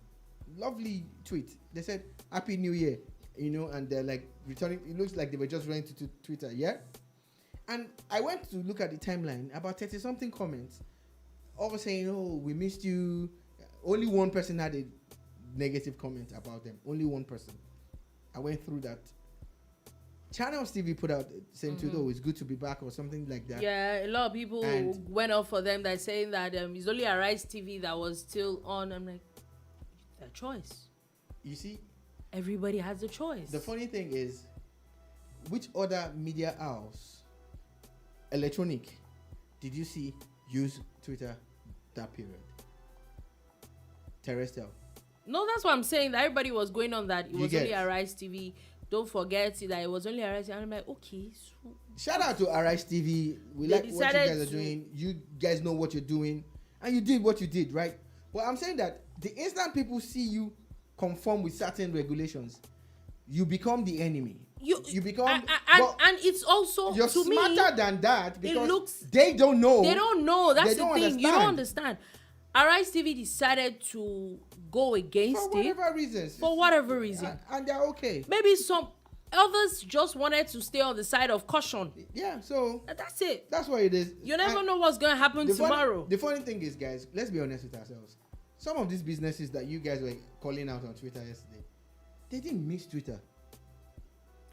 B: lovely tweet. They said, Happy New Year, you know, and they're like returning. It looks like they were just running to Twitter, yeah? And I went to look at the timeline, about 30-something comments, all saying, oh, we missed you. Only one person had a negative comment about them. Only one person. I went through that. Channels TV put out saying to it's good to be back or something like that.
A: Yeah, a lot of people went off for them. They're saying that it's only Arise TV that was still on. I'm like, their choice.
B: You see?
A: Everybody has a choice.
B: The funny thing is, which other media house, electronic, did you see use Twitter that period? Terrestrial.
A: No, that's what I'm saying. That everybody was going on that. It was only Arise TV. Don't forget that it was only Arise TV. And I'm like, okay. So
B: shout out to Arise TV. We like what you guys are doing. You guys know what you're doing. And you did what you did, right? But I'm saying that the instant people see you conform with certain regulations, you become the enemy. You become...
A: and it's also,
B: you're
A: to
B: smarter
A: me,
B: than that because
A: it looks,
B: they don't know.
A: They don't know. That's the thing.
B: Understand.
A: You don't understand. Arise TV decided to go against
B: for whatever reasons.
A: For whatever reason.
B: And they're okay.
A: Maybe some others just wanted to stay on the side of caution.
B: Yeah, so...
A: That's it.
B: That's what it is.
A: You never know what's going to happen tomorrow.
B: The funny thing is, guys, let's be honest with ourselves. Some of these businesses that you guys were calling out on Twitter yesterday, they didn't miss Twitter.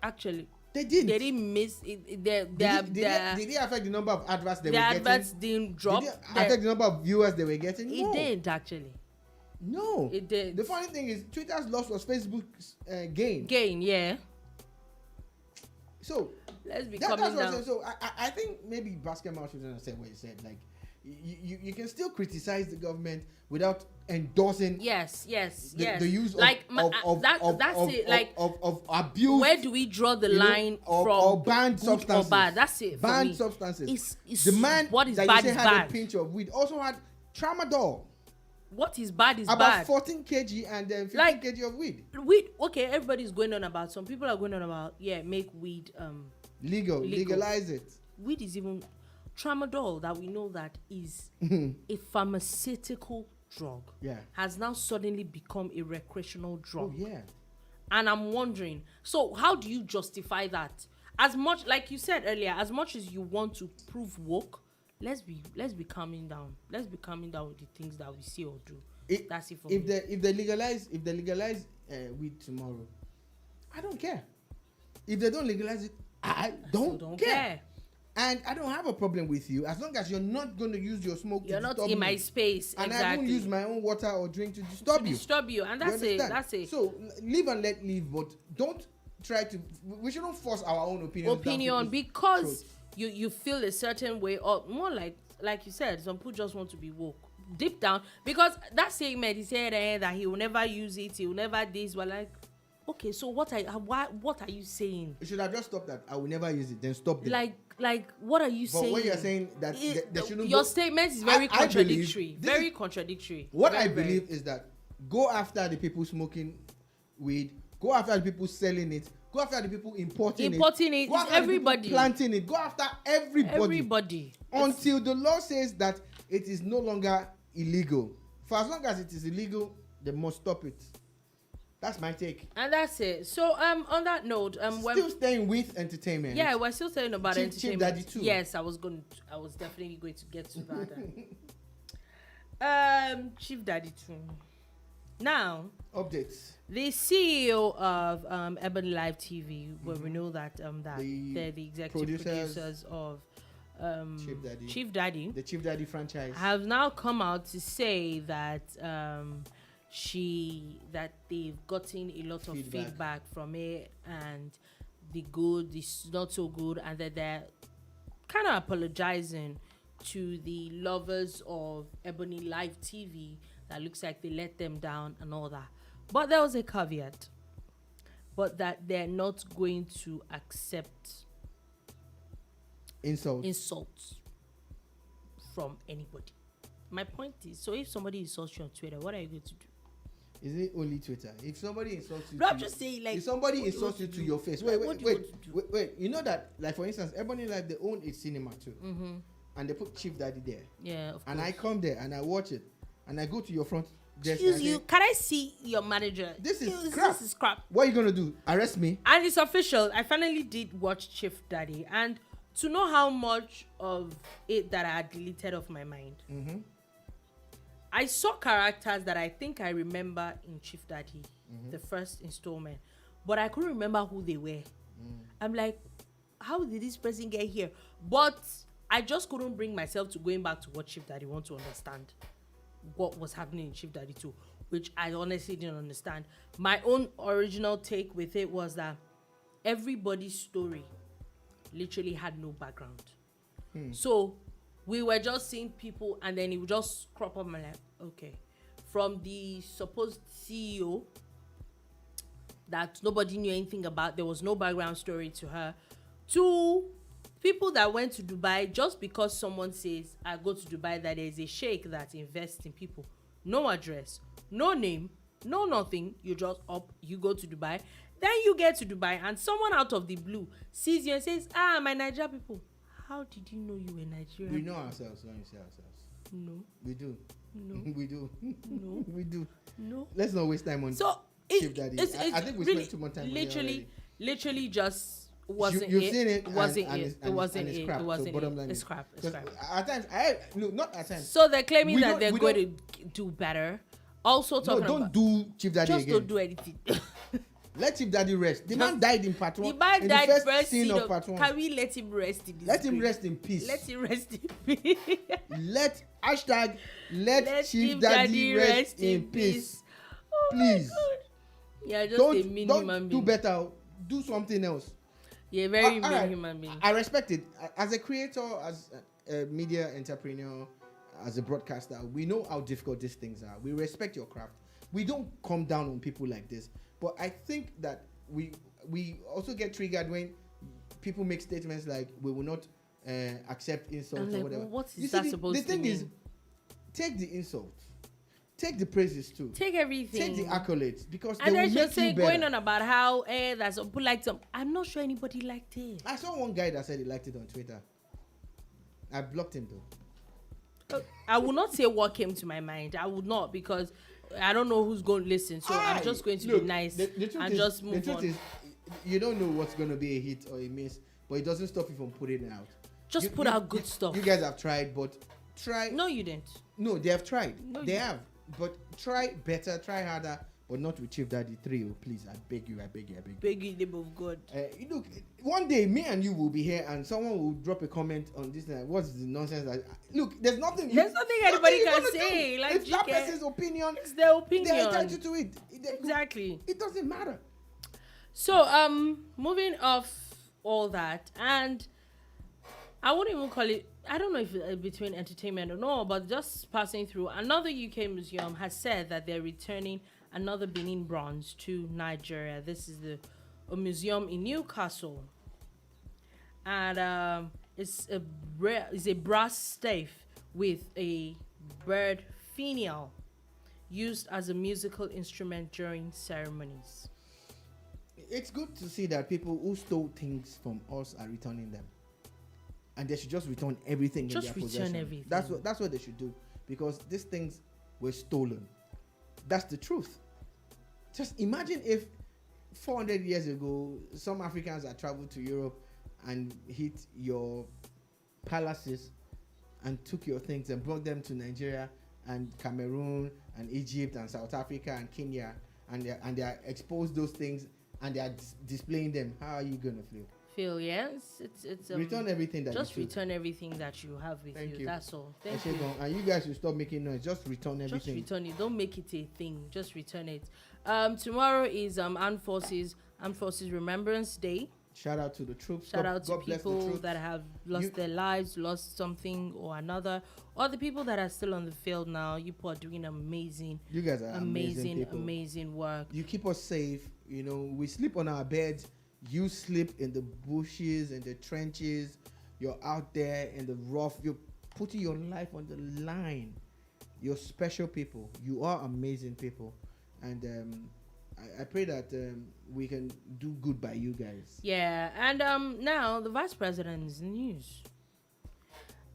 A: Actually.
B: They didn't.
A: They didn't miss it. Did
B: it affect the number of adverts they were getting? The
A: adverts didn't drop.
B: Did it affect the number of viewers they were getting? No.
A: It didn't, actually.
B: No.
A: It did.
B: The funny thing is, Twitter's loss was Facebook's gain.
A: Gain, yeah.
B: So,
A: let's be coming down.
B: So, I think maybe Basketball should understand what you said. Like, you can still criticize the government without endorsing
A: the use
B: of abuse.
A: Where do we draw the line from?
B: Or banned substances.
A: Or bad. That's it.
B: Banned substances.
A: The man what is that bad is
B: had
A: bad.
B: A pinch of weed also had tramadol.
A: What is bad is
B: about
A: bad.
B: About 14 kg and then 15 kg of weed.
A: Okay, everybody's going on about. Some people are going on about make weed
B: legal. Legalize it.
A: Weed is even tramadol that we know that is a pharmaceutical drug.
B: Yeah.
A: Has now suddenly become a recreational drug.
B: Oh yeah.
A: And I'm wondering, so how do you justify that? As much, like you said earlier, as much as you want to prove woke, let's be calming down. Let's be calming down with the things that we see or do. That's it for me.
B: If they legalize weed tomorrow, I don't care. If they don't legalize it, I don't care. And I don't have a problem with you as long as you're not going to use your smoke. You're not in
A: my space.
B: And
A: exactly.
B: I won't use my own water or drink to disturb you.
A: And that's it. That's it.
B: So live and let live, but don't try to. We shouldn't force our own opinion
A: because you feel a certain way, or more like you said, some people just want to be woke deep down. Because that statement he said that he will never use it, he will never this. We're like, okay, so what are you saying?
B: You should have just stopped that. I will never use it. Then stop it.
A: Like what are you saying?
B: But when you're saying that they shouldn't,
A: your statement is very contradictory. Very contradictory.
B: What I believe is that go after the people smoking weed. Go after the people selling it. Go after the people importing it. Go after
A: everybody.
B: The people planting it. Go after
A: everybody.
B: Until the law says that it is no longer illegal. For as long as it is illegal, they must stop it. That's my take.
A: And that's it. So on that note,
B: still staying with entertainment.
A: Yeah, we're still saying about entertainment.
B: Chief Daddy too.
A: Yes, I was definitely going to get to that. Chief Daddy too. Now
B: updates.
A: The CEO of Ebony Live TV, where we know that they're the executive producers of Chief Daddy.
B: The Chief Daddy franchise
A: have now come out to say that they've gotten a lot of feedback from it, and the good, the not so good, and that they're kind of apologizing to the lovers of Ebony Live TV that looks like they let them down and all that. But there was a caveat, but that they're not going to accept insults from anybody. My point is, so if somebody insults you on Twitter, what are you going to do?
B: Is it only Twitter? If somebody insults you,
A: I'm just saying, like,
B: if somebody insults you to your face, wait. You know that, like, for instance, Ebony Live, they own a cinema too, and they put Chief Daddy there.
A: Yeah, of course.
B: And I come there and I watch it, and I go to your front
A: Excuse you, can I see your manager?
B: This is crap.
A: This is crap.
B: What are you gonna do? Arrest me?
A: And it's official. I finally did watch Chief Daddy, and to know how much of it that I had deleted off my mind, I saw characters that I think I remember in Chief Daddy, the first installment, but I couldn't remember who they were. I'm like, how did this person get here? But I just couldn't bring myself to going back to watch Chief Daddy 1 to understand what was happening in Chief Daddy 2, which I honestly didn't understand. My own original take with it was that everybody's story literally had no background. So we were just seeing people, and then it would just crop up. My like, okay, from the supposed CEO that nobody knew anything about, there was no background story to her, to people that went to Dubai just because someone says, I go to Dubai, that there is a sheikh that invests in people. No address, no name, no nothing. You just up, you go to Dubai. Then you get to Dubai and someone out of the blue sees you and says, my Nigeria people. How did you know you were Nigerian?
B: We know ourselves when you say ourselves.
A: No.
B: We do.
A: No.
B: We do.
A: No.
B: We do.
A: No.
B: Let's not waste time on Chief Daddy. I think we
A: really,
B: spent too much time on it
A: literally just wasn't
B: You've
A: it.
B: Seen it.
A: It wasn't
B: and
A: it. It wasn't it. It wasn't it. It's crap. It's crap.
B: At times, not at times.
A: So they're claiming that they're going to do better. Also talking
B: about... don't do Chief Daddy
A: just
B: again.
A: Don't do anything.
B: Let Chief Daddy rest. The man died in part 1.
A: The man died
B: in the
A: first
B: scene of part 1.
A: Can we let him rest in this
B: Let him rest in peace.
A: Let him rest in peace.
B: Let Chief Daddy rest in peace.
A: Oh
B: please.
A: Yeah, just a mean human being.
B: Don't do better. Do something else.
A: Yeah, very mean human being.
B: I respect it. As a creator, as a media entrepreneur, as a broadcaster, we know how difficult these things are. We respect your craft. We don't come down on people like this. But I think that we also get triggered when people make statements like, we will not accept insults or whatever.
A: What is that supposed to mean? The thing is,
B: take the insults. Take the praises too.
A: Take everything.
B: Take the accolades, because
A: and
B: they will
A: then
B: make you better.
A: Going on about how that's people liked them. I'm not sure anybody liked it.
B: I saw one guy that said he liked it on Twitter. I blocked him though.
A: I will not say what came to my mind. I would not, because I don't know who's going to listen. So I'm just going to be nice and just move on. The truth is,
B: you don't know what's going to be a hit or a miss, but it doesn't stop you from putting it out.
A: Just put out good stuff.
B: You guys have tried, but try.
A: No, you didn't.
B: No, they have tried. No, they have. But try better, try harder, but not with Chief Daddy 3. Oh, please, I beg you.
A: Beg you in the name of God.
B: Look, one day, me and you will be here, and someone will drop a comment on this. What's the nonsense? Look, there's nothing
A: anybody can say. Like,
B: it's that person's opinion.
A: It's their opinion.
B: They're entitled to it.
A: Exactly.
B: It doesn't matter.
A: So, moving off all that, and I wouldn't even call it, I don't know if it's between entertainment or no, but just passing through, another UK museum has said that they're returning another Benin bronze to Nigeria. This is a museum in Newcastle, and it's a brass staff with a bird finial used as a musical instrument during ceremonies.
B: It's good to see that people who stole things from us are returning them. And they should just return everything in their possession. Just return everything. That's what they should do, because these things were stolen. That's the truth. Just imagine if 400 years ago, some Africans had traveled to Europe and hit your palaces and took your things and brought them to Nigeria and Cameroon and Egypt and South Africa and Kenya, and they exposed those things and they are displaying them. How are you gonna feel?
A: Yes, it's
B: return everything that
A: just return everything that you have with you. That's all. Thank you.
B: And you guys should stop making noise. Just return everything.
A: Just return it. Don't make it a thing. Just return it. Tomorrow is Armed Forces Remembrance Day.
B: Shout out to the troops.
A: Shout out to people that have lost their lives, lost something or another, or the people that are still on the field now. You people are doing amazing. You guys are amazing work.
B: You keep us safe. You know, we sleep on our beds. You sleep in the bushes and the trenches. You're out there in the rough. You're putting your life on the line. You're special people. You are amazing people. And I pray that we can do good by you guys.
A: Yeah. And now the vice president is in the news.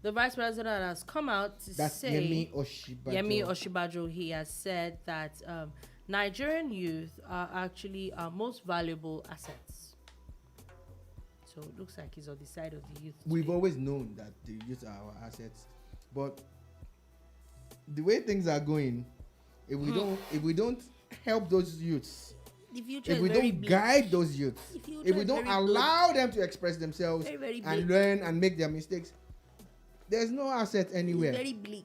A: the vice president has come out to say...
B: Yemi Osinbajo.
A: Yemi Osinbajo, he has said that Nigerian youth are actually our most valuable assets. So it looks like he's on the side of the youth.
B: We've always known that the youth are our assets. But the way things are going, if we don't help those youths, if we don't guide those youths, if we don't allow them to express themselves and learn and make their mistakes, there's no asset anywhere.
A: It's very bleak.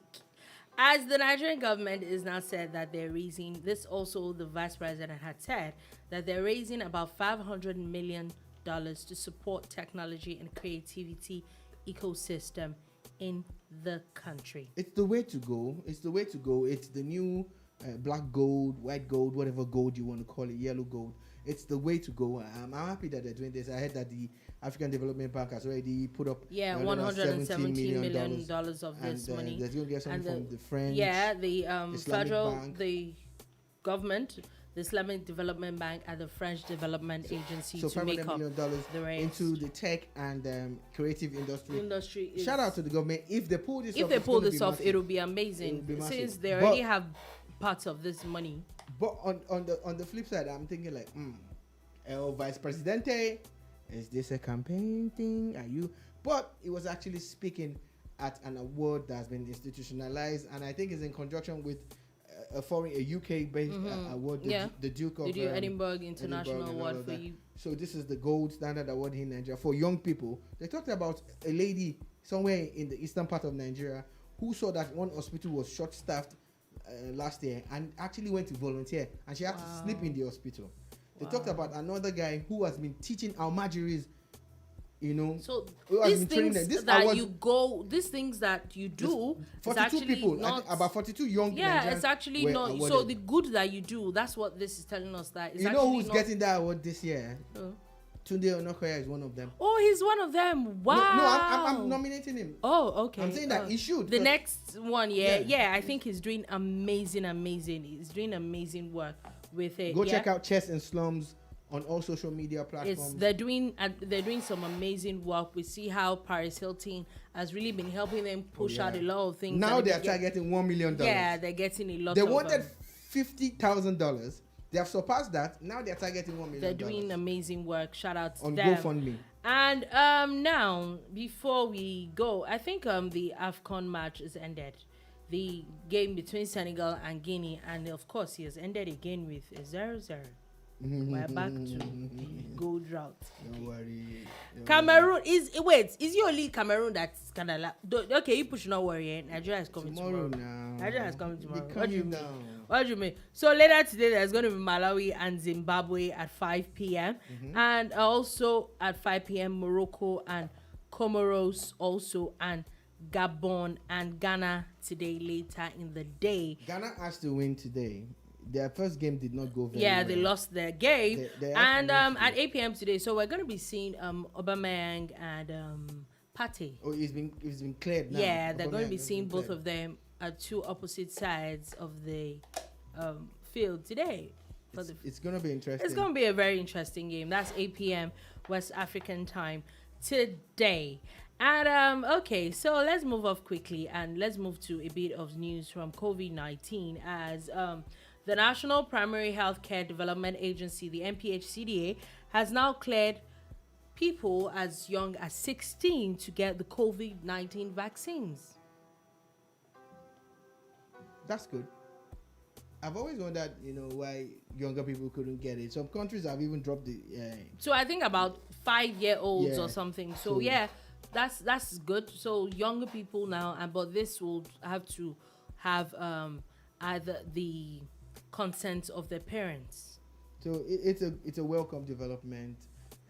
A: As the Nigerian government is now said that they're raising, this also the vice president had said, that they're raising about $500 million to support technology and creativity ecosystem in the country.
B: It's the way to go. It's the way to go. It's the new black gold, white gold, whatever gold you want to call it, yellow gold. It's the way to go. I'm happy that they're doing this. I heard that the African Development Bank has already put up
A: $117 million of this money.
B: They're going to get something from the French.
A: The federal, bank. The government, the Islamic Development Bank, and the French Development Agency to make up
B: the rest into the tech and creative industry.
A: Shout
B: out to the government. If they pull this off,
A: it'll be amazing. Since they already have parts of this money.
B: But on the flip side, I'm thinking like, El Vice Presidente, is this a campaign thing? Are you? But it was actually speaking at an award that's been institutionalized, and I think it's in conjunction with a UK-based award, the Duke of
A: Edinburgh International Award for you.
B: So this is the gold standard award in Nigeria for young people. They talked about a lady somewhere in the eastern part of Nigeria who saw that one hospital was short-staffed last year and actually went to volunteer, and she had to sleep in the hospital. They talked about another guy who has been teaching Almajiris,
A: so these things these things that you do,
B: 42 people, about 42 young Nigerians
A: it's actually not awarded. So the good that you do, that's what this is telling us, that it's
B: who's getting that award this year? Tunde Onokoya is one of them.
A: Oh, he's one of them. Wow.
B: No, I'm nominating him.
A: Oh, okay.
B: I'm saying that he should.
A: The next one, I think he's doing amazing. He's doing amazing work with it.
B: Go check out Chess and Slums on all social media platforms.
A: They're doing some amazing work. We see how Paris Hilton has really been helping them push out a lot of things.
B: Now they're targeting $1 million.
A: Yeah, they're getting a lot.
B: They wanted $50,000. They have surpassed that. Now they're targeting $1 million.
A: They're doing amazing work. Shout out to
B: on
A: them.
B: GoFundMe.
A: And now, before we go, I think the AFCON match is ended. The game between Senegal and Guinea, and of course, he has ended again with a 0-0. We're back to the gold route.
B: Don't worry.
A: Cameroon is it only Cameroon that's kind of okay? You push, not worry. Nigeria is coming tomorrow. Nigeria is coming tomorrow. What do you mean? What do you mean? So later today, there's going to be Malawi and Zimbabwe at 5 p.m. And also at 5 p.m. Morocco and Comoros also, and Gabon and Ghana today later in the day.
B: Ghana has to win today. Their first game did not go very well.
A: They lost their game. And at 8 p.m. today, so we're going to be seeing Aubameyang and Partey.
B: Oh, it's been cleared now.
A: Yeah, they're going to be seeing both of them at two opposite sides of the field today.
B: It's going to be interesting.
A: It's going to be a very interesting game. That's 8 p.m. West African time today. And okay, so let's move off quickly and let's move to a bit of news from COVID-19 as the National Primary Healthcare Development Agency, the NPHCDA, has now cleared people as young as 16 to get the COVID-19 vaccines.
B: That's good. I've always wondered, why younger people couldn't get it. Some countries have even dropped the...
A: So I think about 5-year-olds or something. So yeah, that's good. So younger people now, but this will have to have either the consent of their parents.
B: So it's a welcome development,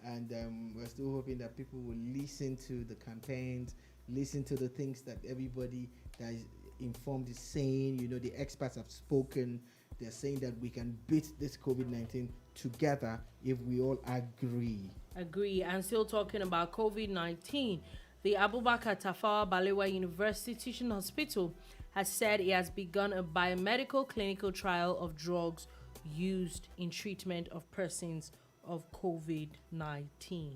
B: and we're still hoping that people will listen to the campaigns, listen to the things that everybody that is informed is saying. The experts have spoken. They're saying that we can beat this COVID-19 together if we all agree.
A: And still talking about COVID-19, the Abubakar Tafawa Balewa University Teaching Hospital has said it has begun a biomedical clinical trial of drugs used in treatment of persons of COVID-19.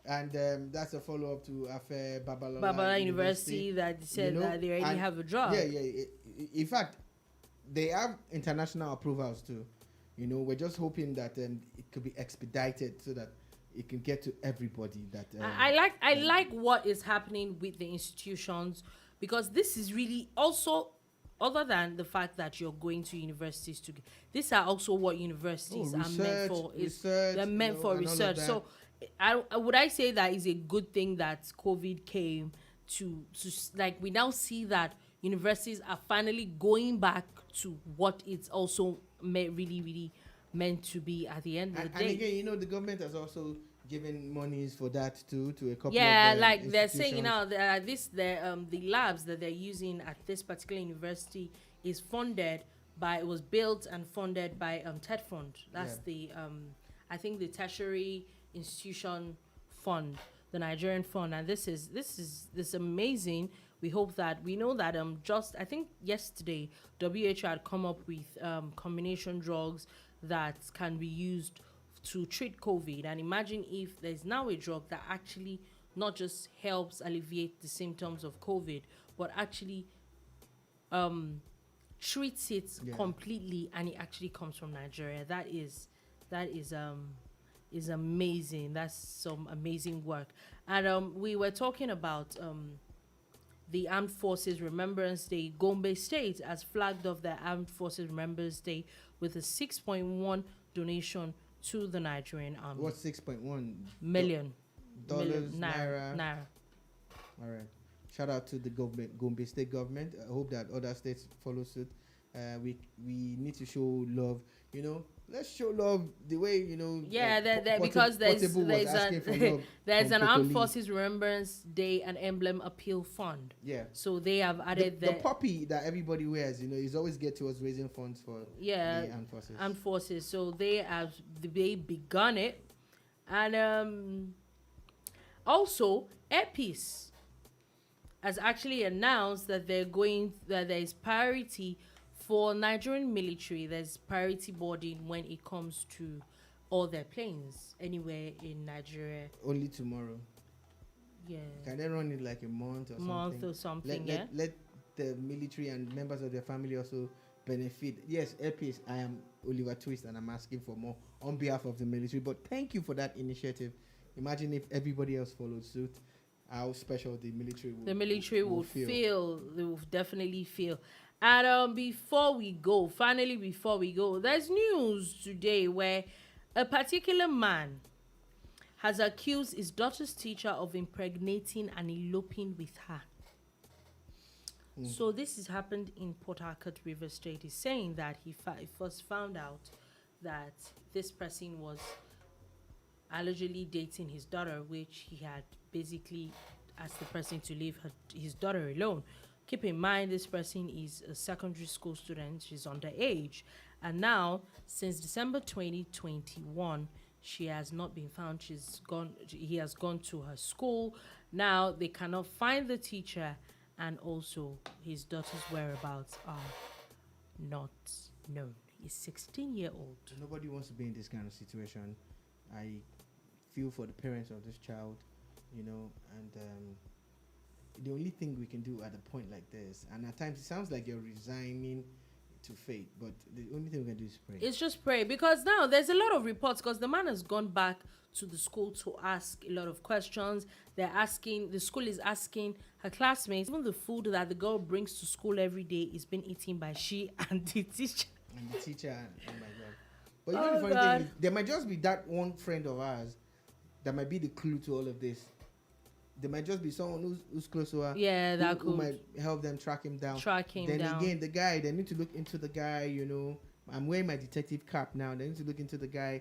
B: And that's a follow-up to Afe
A: Babalola University that said that they already have a drug.
B: Yeah. In fact, they have international approvals too. We're just hoping that it could be expedited so that it can get to everybody. That
A: I like what is happening with the institutions, because this is really also, other than the fact that you're going to universities these are also what universities are meant for. They're meant for research. So would I say that is a good thing that COVID came to like, we now see that universities are finally going back to what it's also really meant to be at the end of the day.
B: And again, the government has also given monies for that too, to a couple of
A: like they're saying now that the labs that they're using at this particular university is was built and funded by TED Fund. That's the I think the Tertiary Institution Fund, the Nigerian fund, and this is amazing. We know that just I think yesterday WHO had come up with combination drugs that can be used to treat COVID. And imagine if there's now a drug that actually not just helps alleviate the symptoms of COVID, but actually treats it completely, and it actually comes from Nigeria. That is amazing. That's some amazing work. And we were talking about the Armed Forces Remembrance Day. Gombe State has flagged off the Armed Forces Remembrance Day with a 6.1 donation to the Nigerian Army.
B: What's 6.1
A: million?
B: Dollars, naira.
A: All
B: right. Shout out to the Gombe State government. I hope that other states follow suit. We need to show love. Let's show love the way
A: because there's an Armed Forces Remembrance Day and Emblem Appeal Fund.
B: Yeah.
A: So they have added
B: the puppy that everybody wears. Is always get towards raising funds for the Armed Forces.
A: So they begun it, and also Air Peace has actually announced that there is priority for Nigerian military. There's priority boarding when it comes to all their planes anywhere in Nigeria.
B: Only tomorrow.
A: Yeah.
B: Can they run it like a month or something? Let the military and members of their family also benefit. Yes, Air Peace, I am Oliver Twist, and I'm asking for more on behalf of the military. But thank you for that initiative. Imagine if everybody else followed suit, how special the military would.
A: The military will feel. They will definitely feel. And before we go, there's news today where a particular man has accused his daughter's teacher of impregnating and eloping with her. So this has happened in Port Harcourt, River State. He's saying that he first found out that this person was allegedly dating his daughter, which he had basically asked the person to leave his daughter alone. Keep in mind, this person is a secondary school student. She's underage. And now, since December 2021, she has not been found. He has gone to her school. Now, they cannot find the teacher, and also his daughter's whereabouts are not known. He's 16-year-old.
B: Nobody wants to be in this kind of situation. I feel for the parents of this child, and the only thing we can do at a point like this, and at times it sounds like you're resigning to fate, but the only thing we can do is pray.
A: It's just pray, because now there's a lot of reports, because the man has gone back to the school to ask a lot of questions. The school is asking her classmates, even the food that the girl brings to school every day is being eaten by she and the teacher.
B: Oh my God. But the funny thing is, there might just be that one friend of ours that might be the clue to all of this. There might just be someone who's close to her.
A: Yeah,
B: who might help them track him down. Then again, the guy, they need to look into the guy, I'm wearing my detective cap now. They need to look into the guy.